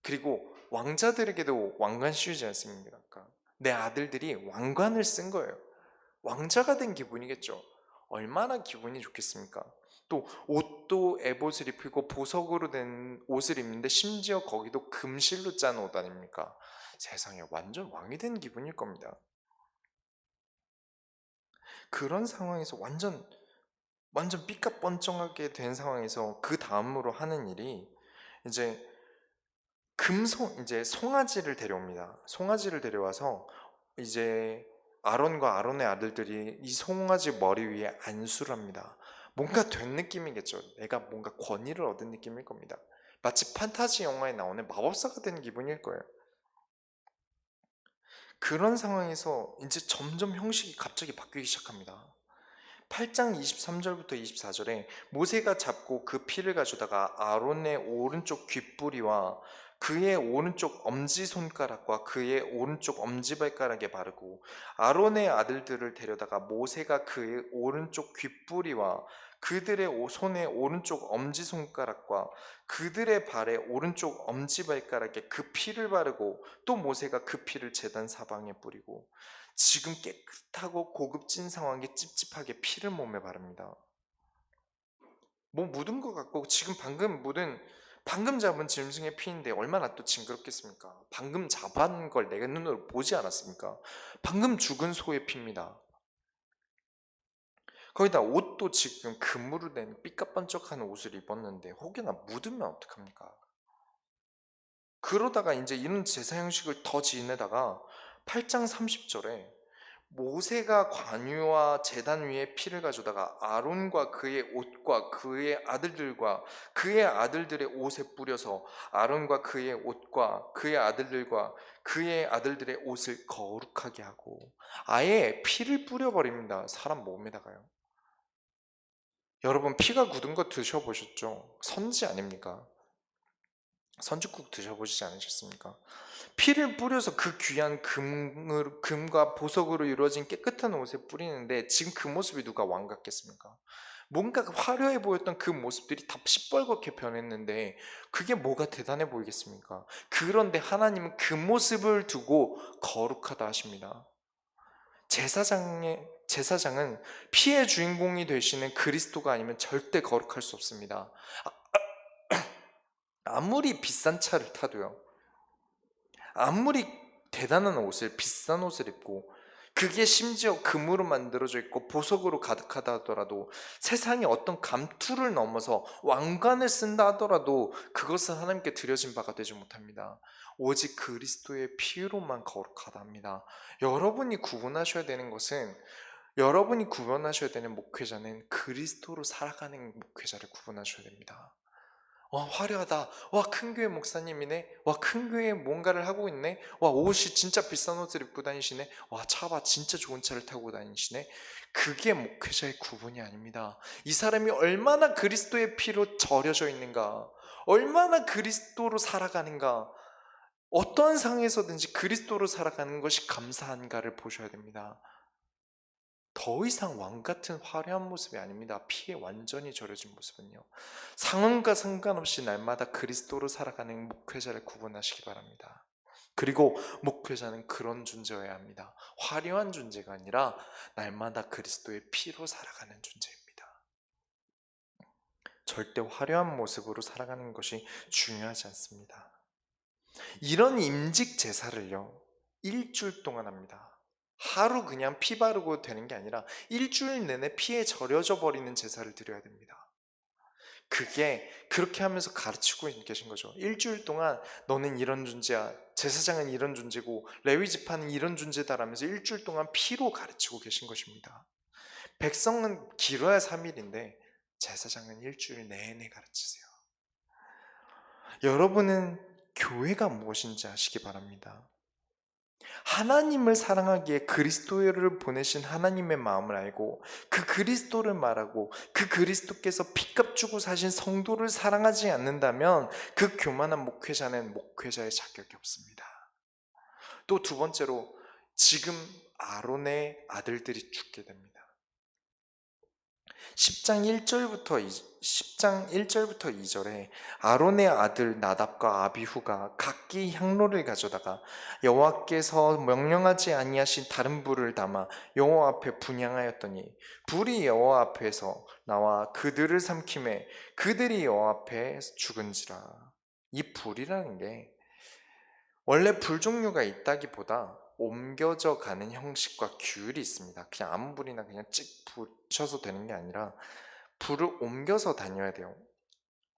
그리고 왕자들에게도 왕관 씌우지 않습니까? 내 아들들이 왕관을 쓴 거예요. 왕자가 된 기분이겠죠. 얼마나 기분이 좋겠습니까? 또 옷도 에봇을 입히고 보석으로 된 옷을 입는데 심지어 거기도 금실로 짠 옷 아닙니까? 세상에 완전 왕이 된 기분일 겁니다. 그런 상황에서 완전 삐까뻔쩍하게 된 상황에서 그 다음으로 하는 일이 이제 이제 송아지를 데려옵니다. 송아지를 데려와서 이제 아론과 아론의 아들들이 이 송아지 머리 위에 안수를 합니다. 뭔가 된 느낌이겠죠. 내가 뭔가 권위를 얻은 느낌일 겁니다. 마치 판타지 영화에 나오는 마법사가 된 기분일 거예요. 그런 상황에서 이제 점점 형식이 갑자기 바뀌기 시작합니다. 8장 23절부터 24절에 모세가 잡고 그 피를 가져다가 아론의 오른쪽 귓부리와 그의 오른쪽 엄지손가락과 그의 오른쪽 엄지발가락에 바르고 아론의 아들들을 데려다가 모세가 그의 오른쪽 귓부리와 그들의 손의 오른쪽 엄지손가락과 그들의 발의 오른쪽 엄지발가락에 그 피를 바르고 또 모세가 그 피를 제단 사방에 뿌리고 지금 깨끗하고 고급진 상황에 찝찝하게 피를 몸에 바릅니다. 뭐 묻은 것 같고 지금 방금 잡은 짐승의 피인데 얼마나 또 징그럽겠습니까? 방금 잡은 걸 내가 눈으로 보지 않았습니까? 방금 죽은 소의 피입니다. 거기다 옷도 지금 금으로 된 삐까뻔쩍한 옷을 입었는데 혹여나 묻으면 어떡합니까? 그러다가 이제 이런 제사 형식을 더 지내다가 8장 30절에 모세가 관유와 제단 위에 피를 가져다가 아론과 그의 옷과 그의 아들들과 그의 아들들의 옷에 뿌려서 아론과 그의 옷과 그의 아들들과 그의 아들들의 옷을 거룩하게 하고 아예 피를 뿌려버립니다. 사람 몸에다가요. 여러분 피가 굳은 거 드셔보셨죠? 선지 아닙니까? 선지국 드셔보시지 않으셨습니까? 피를 뿌려서 그 귀한 금과 보석으로 이루어진 깨끗한 옷에 뿌리는데 지금 그 모습이 누가 왕 같겠습니까? 뭔가 화려해 보였던 그 모습들이 다 시뻘겋게 변했는데 그게 뭐가 대단해 보이겠습니까? 그런데 하나님은 그 모습을 두고 거룩하다 하십니다. 제사장은 피의 주인공이 되시는 그리스도가 아니면 절대 거룩할 수 없습니다. 아무리 비싼 차를 타도요, 아무리 대단한 옷을 비싼 옷을 입고 그게 심지어 금으로 만들어져 있고 보석으로 가득하다 하더라도, 세상에 어떤 감투를 넘어서 왕관을 쓴다 하더라도 그것은 하나님께 드려진 바가 되지 못합니다. 오직 그리스도의 피로만 거룩하다 합니다. 여러분이 구분하셔야 되는 것은, 여러분이 구분하셔야 되는 목회자는 그리스도로 살아가는 목회자를 구분하셔야 됩니다. 화려하다. 와, 큰 교회 목사님이네. 와, 큰 교회에 뭔가를 하고 있네. 와, 옷이 진짜 비싼 옷을 입고 다니시네. 와, 차봐, 진짜 좋은 차를 타고 다니시네. 그게 목회자의 구분이 아닙니다. 이 사람이 얼마나 그리스도의 피로 절여져 있는가, 얼마나 그리스도로 살아가는가, 어떠한 상황에서든지 그리스도로 살아가는 것이 감사한가를 보셔야 됩니다. 더 이상 왕 같은 화려한 모습이 아닙니다. 피에 완전히 절여진 모습은요. 상황과 상관없이 날마다 그리스도로 살아가는 목회자를 구분하시기 바랍니다. 그리고 목회자는 그런 존재여야 합니다. 화려한 존재가 아니라 날마다 그리스도의 피로 살아가는 존재입니다. 절대 화려한 모습으로 살아가는 것이 중요하지 않습니다. 이런 임직 제사를요, 일주일 동안 합니다. 하루 그냥 피 바르고 되는 게 아니라 일주일 내내 피에 절여져 버리는 제사를 드려야 됩니다. 그게 그렇게 하면서 가르치고 계신 거죠. 일주일 동안 너는 이런 존재야, 제사장은 이런 존재고 레위 지파는 이런 존재다라면서 일주일 동안 피로 가르치고 계신 것입니다. 백성은 길어야 3일인데 제사장은 일주일 내내 가르치세요. 여러분은 교회가 무엇인지 아시기 바랍니다. 하나님을 사랑하기에 그리스도를 보내신 하나님의 마음을 알고 그 그리스도를 말하고 그 그리스도께서 피값 주고 사신 성도를 사랑하지 않는다면 그 교만한 목회자는 목회자의 자격이 없습니다. 또 두 번째로, 지금 아론의 아들들이 죽게 됩니다. 10장 1절부터 2절에 아론의 아들 나답과 아비후가 각기 향로를 가져다가 여호와께서 명령하지 아니하신 다른 불을 담아 여호와 앞에 분향하였더니 불이 여호와 앞에서 나와 그들을 삼키매 그들이 여호와 앞에 죽은지라. 이 불이라는 게 원래 불 종류가 있다기보다 옮겨져 가는 형식과 규율이 있습니다. 그냥 아무 불이나 그냥 찍 붙여서 되는 게 아니라 불을 옮겨서 다녀야 돼요.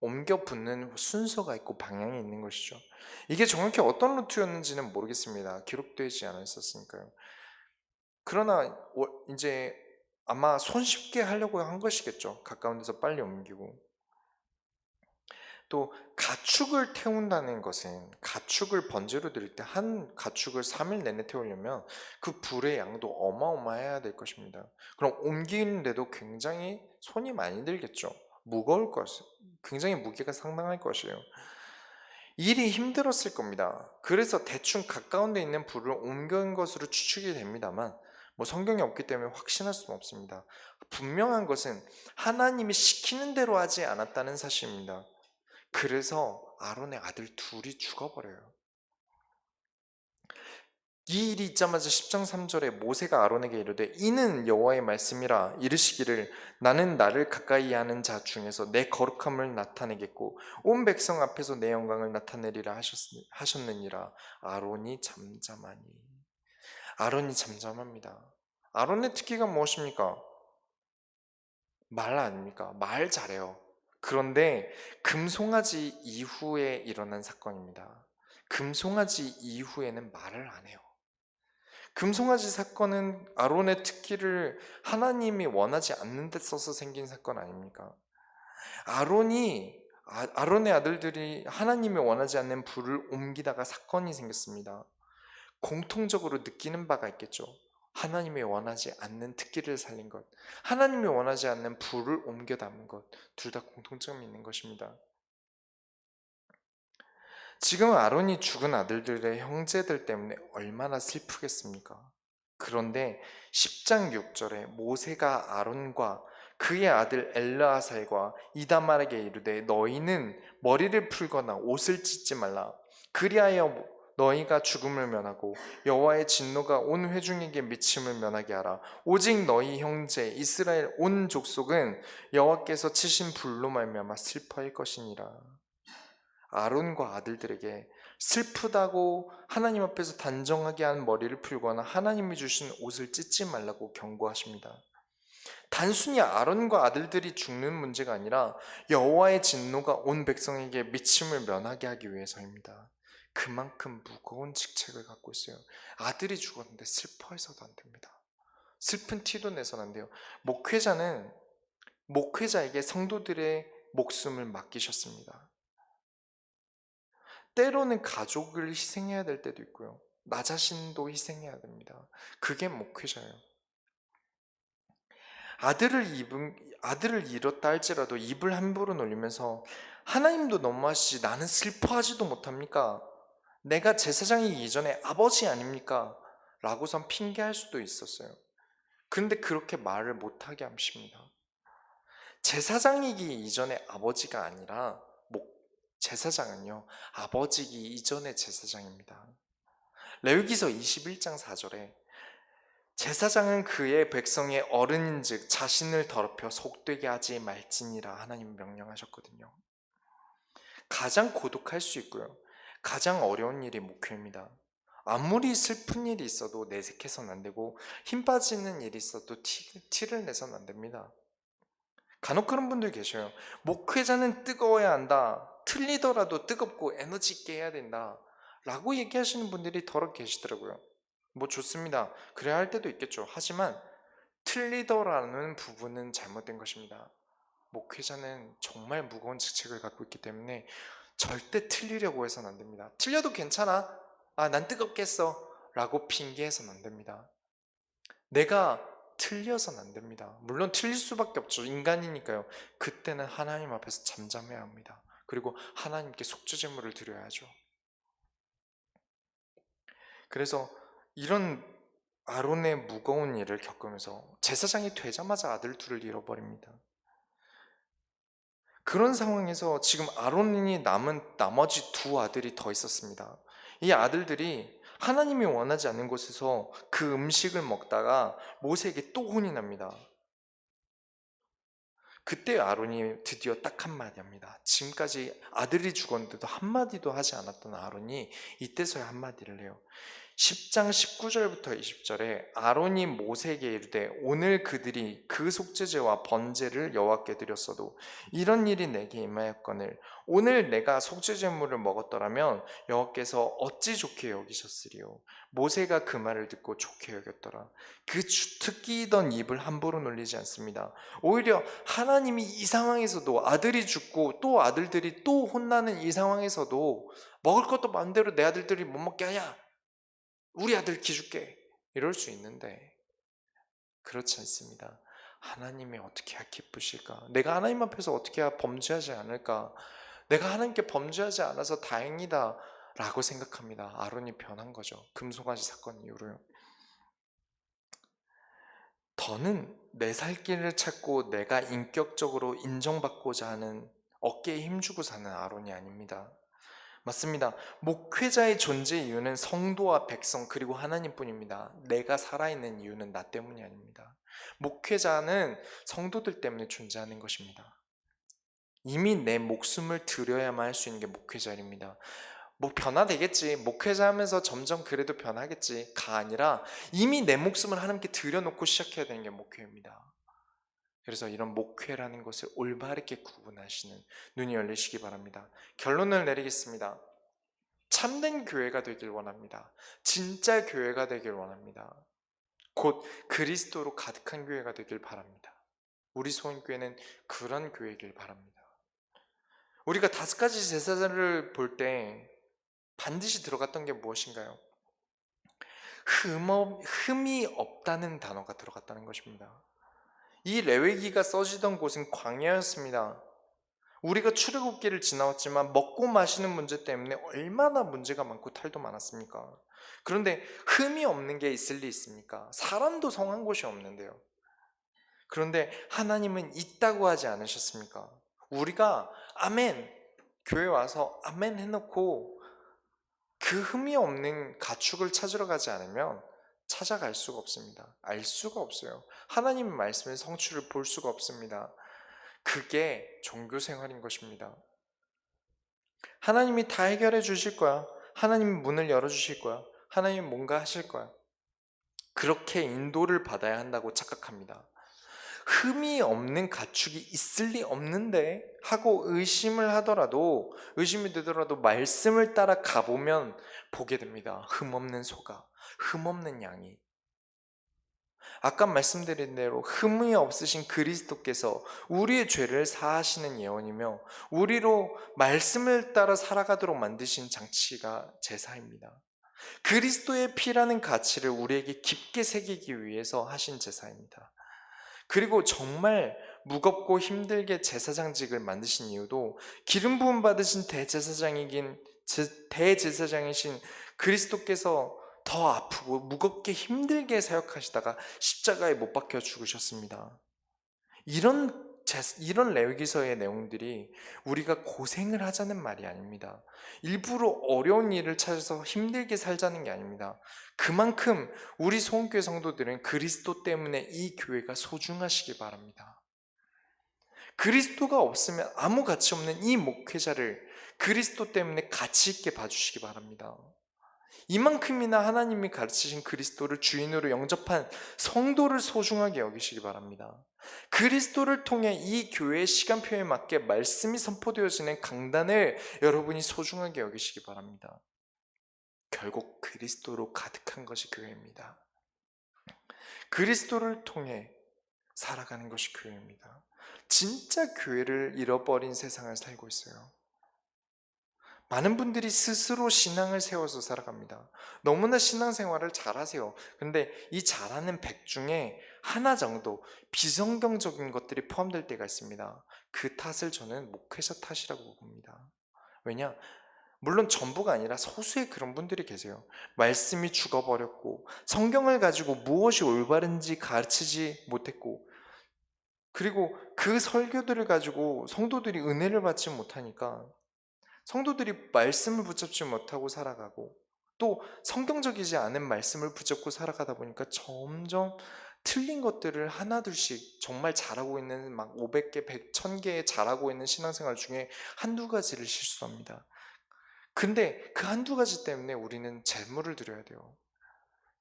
옮겨 붙는 순서가 있고 방향이 있는 것이죠. 이게 정확히 어떤 루트였는지는 모르겠습니다. 기록되지 않았었으니까요. 그러나 이제 아마 손쉽게 하려고 한 것이겠죠. 가까운 데서 빨리 옮기고. 또 가축을 태운다는 것은, 가축을 번제로 드릴 때 한 가축을 3일 내내 태우려면 그 불의 양도 어마어마해야 될 것입니다. 그럼 옮기는데도 굉장히 손이 많이 들겠죠. 무거울 것이, 굉장히 무게가 상당할 것이에요. 일이 힘들었을 겁니다. 그래서 대충 가까운 데 있는 불을 옮긴 것으로 추측이 됩니다만 성경이 없기 때문에 확신할 수는 없습니다. 분명한 것은 하나님이 시키는 대로 하지 않았다는 사실입니다. 그래서 아론의 아들 둘이 죽어버려요. 이 일이 있자마자 10장 3절에 모세가 아론에게 이르되 이는 여호와의 말씀이라 이르시기를 나는 나를 가까이 하는 자 중에서 내 거룩함을 나타내겠고 온 백성 앞에서 내 영광을 나타내리라 하셨느니라. 아론이 잠잠하니. 아론이 잠잠합니다. 아론의 특기가 무엇입니까? 말 아닙니까? 말 잘해요. 그런데 금송아지 이후에 일어난 사건입니다. 금송아지 이후에는 말을 안 해요. 금송아지 사건은 아론의 특기를 하나님이 원하지 않는 데 써서 생긴 사건 아닙니까? 아론의 아들들이 하나님이 원하지 않는 불을 옮기다가 사건이 생겼습니다. 공통적으로 느끼는 바가 있겠죠. 하나님이 원하지 않는 특기를 살린 것, 하나님이 원하지 않는 불을 옮겨 담은 것, 둘 다 공통점이 있는 것입니다. 지금 아론이 죽은 아들들의 형제들 때문에 얼마나 슬프겠습니까? 그런데 10장 6절에 모세가 아론과 그의 아들 엘르아살과 이다말에게 이르되 너희는 머리를 풀거나 옷을 찢지 말라. 그리하여 너희가 죽음을 면하고 여호와의 진노가 온 회중에게 미침을 면하게 하라. 오직 너희 형제 이스라엘 온 족속은 여호와께서 치신 불로 말미암아 슬퍼할 것이니라. 아론과 아들들에게 슬프다고 하나님 앞에서 단정하게 한 머리를 풀거나 하나님이 주신 옷을 찢지 말라고 경고하십니다. 단순히 아론과 아들들이 죽는 문제가 아니라 여호와의 진노가 온 백성에게 미침을 면하게 하기 위해서입니다. 그만큼 무거운 직책을 갖고 있어요. 아들이 죽었는데 슬퍼해서도 안 됩니다. 슬픈 티도 내서는 안 돼요. 목회자에게 성도들의 목숨을 맡기셨습니다. 때로는 가족을 희생해야 될 때도 있고요. 나 자신도 희생해야 됩니다. 그게 목회자예요. 아들을 잃었다 할지라도 입을 함부로 놀리면서 하나님도 너무하시지 나는 슬퍼하지도 못합니까? 내가 제사장이기 이전에 아버지 아닙니까? 라고선 핑계할 수도 있었어요. 그런데 그렇게 말을 못하게 하십니다. 제사장이기 이전에 아버지가 아니라 제사장은요 아버지기 이전의 제사장입니다. 레위기서 21장 4절에 제사장은 그의 백성의 어른인즉 자신을 더럽혀 속되게 하지 말지니라 하나님 명령하셨거든요. 가장 고독할 수 있고요 가장 어려운 일이 목회입니다. 아무리 슬픈 일이 있어도 내색해서는 안 되고 힘 빠지는 일이 있어도 티를 내서는 안 됩니다. 간혹 그런 분들 계셔요. 목회자는 뜨거워야 한다. 틀리더라도 뜨겁고 에너지 있게 해야 된다 라고 얘기하시는 분들이 더러 계시더라고요. 뭐 좋습니다. 그래야 할 때도 있겠죠. 하지만 틀리더라는 부분은 잘못된 것입니다. 목회자는 정말 무거운 직책을 갖고 있기 때문에 절대 틀리려고 해서는 안 됩니다. 틀려도 괜찮아. 난 뜨겁겠어 라고 핑계해서는 안 됩니다. 내가 틀려서는 안 됩니다. 물론 틀릴 수밖에 없죠. 인간이니까요. 그때는 하나님 앞에서 잠잠해야 합니다. 그리고 하나님께 속죄제물을 드려야죠. 그래서 이런 아론의 무거운 일을 겪으면서 제사장이 되자마자 아들 둘을 잃어버립니다. 그런 상황에서 지금 아론이 남은 나머지 두 아들이 더 있었습니다. 이 아들들이 하나님이 원하지 않는 곳에서 그 음식을 먹다가 모세에게 또 혼이 납니다. 그때 아론이 드디어 딱 한마디 합니다. 지금까지 아들이 죽었는데도 한마디도 하지 않았던 아론이 이때서야 한마디를 해요. 10장 19절부터 20절에 아론이 모세에게 이르되 오늘 그들이 그 속죄제와 번제를 여호와께 드렸어도 이런 일이 내게 임하였거늘 오늘 내가 속죄제물을 먹었더라면 여호와께서 어찌 좋게 여기셨으리요. 모세가 그 말을 듣고 좋게 여겼더라. 그 주특기이던 입을 함부로 놀리지 않습니다. 오히려 하나님이 이 상황에서도 아들이 죽고 또 아들들이 또 혼나는 이 상황에서도 먹을 것도 마음대로 내 아들들이 못 먹게 하냐, 우리 아들 기줄게, 이럴 수 있는데 그렇지 않습니다. 하나님이 어떻게 해야 기쁘실까? 내가 하나님 앞에서 어떻게 해야 범죄하지 않을까? 내가 하나님께 범죄하지 않아서 다행이다 라고 생각합니다. 아론이 변한 거죠. 금송아지 사건 이후로요. 더는 내 살 길을 찾고 내가 인격적으로 인정받고자 하는 어깨에 힘주고 사는 아론이 아닙니다. 맞습니다. 목회자의 존재 이유는 성도와 백성 그리고 하나님뿐입니다. 내가 살아있는 이유는 나 때문이 아닙니다. 목회자는 성도들 때문에 존재하는 것입니다. 이미 내 목숨을 드려야만 할 수 있는 게 목회자입니다. 뭐 변화되겠지, 목회자 하면서 점점 그래도 변하겠지가 아니라 이미 내 목숨을 하나님께 드려놓고 시작해야 되는 게 목회입니다. 그래서 이런 목회라는 것을 올바르게 구분하시는 눈이 열리시기 바랍니다. 결론을 내리겠습니다. 참된 교회가 되길 원합니다. 진짜 교회가 되길 원합니다. 곧 그리스도로 가득한 교회가 되길 바랍니다. 우리 소원교회는 그런 교회이길 바랍니다. 우리가 5가지 제사를 볼 때 반드시 들어갔던 게 무엇인가요? 흠이 없다는 단어가 들어갔다는 것입니다. 이 레위기가 써지던 곳은 광야였습니다. 우리가 출애굽기를 지나왔지만 먹고 마시는 문제 때문에 얼마나 문제가 많고 탈도 많았습니까? 그런데 흠이 없는 게 있을 리 있습니까? 사람도 성한 곳이 없는데요. 그런데 하나님은 있다고 하지 않으셨습니까? 우리가 아멘, 교회 와서 아멘 해놓고 그 흠이 없는 가축을 찾으러 가지 않으면 찾아갈 수가 없습니다. 알 수가 없어요. 하나님의 말씀의 성취를 볼 수가 없습니다. 그게 종교 생활인 것입니다. 하나님이 다 해결해 주실 거야. 하나님이 문을 열어주실 거야. 하나님이 뭔가 하실 거야. 그렇게 인도를 받아야 한다고 착각합니다. 흠이 없는 가축이 있을 리 없는데 하고 의심이 되더라도 말씀을 따라 가보면 보게 됩니다. 흠 없는 소가, 흠 없는 양이. 아까 말씀드린 대로 흠이 없으신 그리스도께서 우리의 죄를 사하시는 예언이며 우리로 말씀을 따라 살아가도록 만드신 장치가 제사입니다. 그리스도의 피라는 가치를 우리에게 깊게 새기기 위해서 하신 제사입니다. 그리고 정말 무겁고 힘들게 제사장직을 만드신 이유도 기름 부음 받으신 대제사장이신 그리스도께서 더 아프고 무겁게 힘들게 사역하시다가 십자가에 못 박혀 죽으셨습니다. 이런 레위기서의 내용들이 우리가 고생을 하자는 말이 아닙니다. 일부러 어려운 일을 찾아서 힘들게 살자는 게 아닙니다. 그만큼 우리 소원교회 성도들은 그리스도 때문에 이 교회가 소중하시기 바랍니다. 그리스도가 없으면 아무 가치 없는 이 목회자를 그리스도 때문에 가치 있게 봐주시기 바랍니다. 이만큼이나 하나님이 가르치신 그리스도를 주인으로 영접한 성도를 소중하게 여기시기 바랍니다. 그리스도를 통해 이 교회의 시간표에 맞게 말씀이 선포되어지는 강단을 여러분이 소중하게 여기시기 바랍니다. 결국 그리스도로 가득한 것이 교회입니다. 그리스도를 통해 살아가는 것이 교회입니다. 진짜 교회를 잃어버린 세상을 살고 있어요. 많은 분들이 스스로 신앙을 세워서 살아갑니다. 너무나 신앙생활을 잘하세요. 근데 이 잘하는 100 중에 하나 정도 비성경적인 것들이 포함될 때가 있습니다. 그 탓을 저는 목회자 탓이라고 봅니다. 왜냐? 물론 전부가 아니라 소수의 그런 분들이 계세요. 말씀이 죽어버렸고 성경을 가지고 무엇이 올바른지 가르치지 못했고, 그리고 그 설교들을 가지고 성도들이 은혜를 받지 못하니까 성도들이 말씀을 붙잡지 못하고 살아가고, 또 성경적이지 않은 말씀을 붙잡고 살아가다 보니까 점점 틀린 것들을 하나둘씩 정말 잘하고 있는, 막 500개, 100, 1000개 잘하고 있는 신앙생활 중에 한두 가지를 실수합니다. 근데 그 한두 가지 때문에 우리는 재물을 드려야 돼요.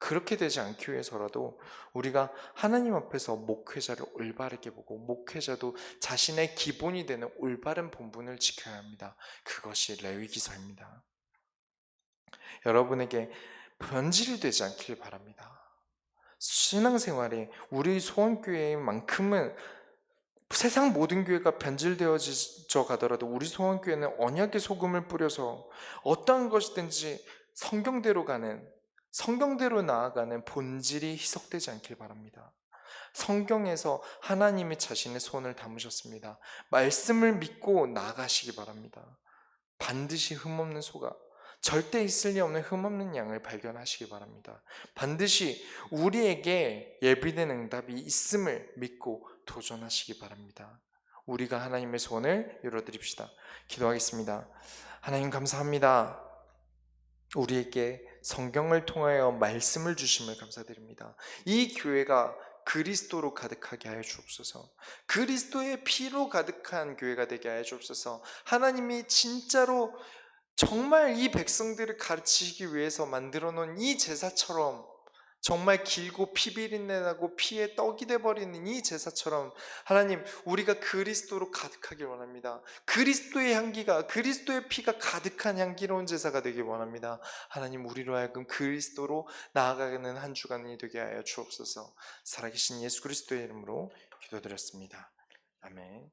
그렇게 되지 않기 위해서라도 우리가 하나님 앞에서 목회자를 올바르게 보고, 목회자도 자신의 기본이 되는 올바른 본분을 지켜야 합니다. 그것이 레위기서입니다. 여러분에게 변질이 되지 않길 바랍니다. 신앙생활에 우리 소원교회만큼은, 세상 모든 교회가 변질되어져 가더라도 우리 소원교회는 언약의 소금을 뿌려서 어떠한 것이든지 성경대로 나아가는 본질이 희석되지 않길 바랍니다. 성경에서 하나님이 자신의 손을 담으셨습니다. 말씀을 믿고 나아가시기 바랍니다. 반드시 흠없는 소가, 절대 있을 리 없는 흠없는 양을 발견하시기 바랍니다. 반드시 우리에게 예비된 응답이 있음을 믿고 도전하시기 바랍니다. 우리가 하나님의 손을 열어드립시다. 기도하겠습니다. 하나님 감사합니다. 우리에게 성경을 통하여 말씀을 주심을 감사드립니다. 이 교회가 그리스도로 가득하게 하여 주옵소서. 그리스도의 피로 가득한 교회가 되게 하여 주옵소서. 하나님이 진짜로 정말 이 백성들을 가르치시기 위해서 만들어 놓은 이 제사처럼, 정말 길고 피비린내 나고 피에 떡이 돼버리는 이 제사처럼 하나님, 우리가 그리스도로 가득하길 원합니다. 그리스도의 향기가, 그리스도의 피가 가득한 향기로운 제사가 되길 원합니다. 하나님, 우리로 하여금 그리스도로 나아가는 한 주간이 되게 하여 주옵소서. 살아계신 예수 그리스도의 이름으로 기도드렸습니다. 아멘.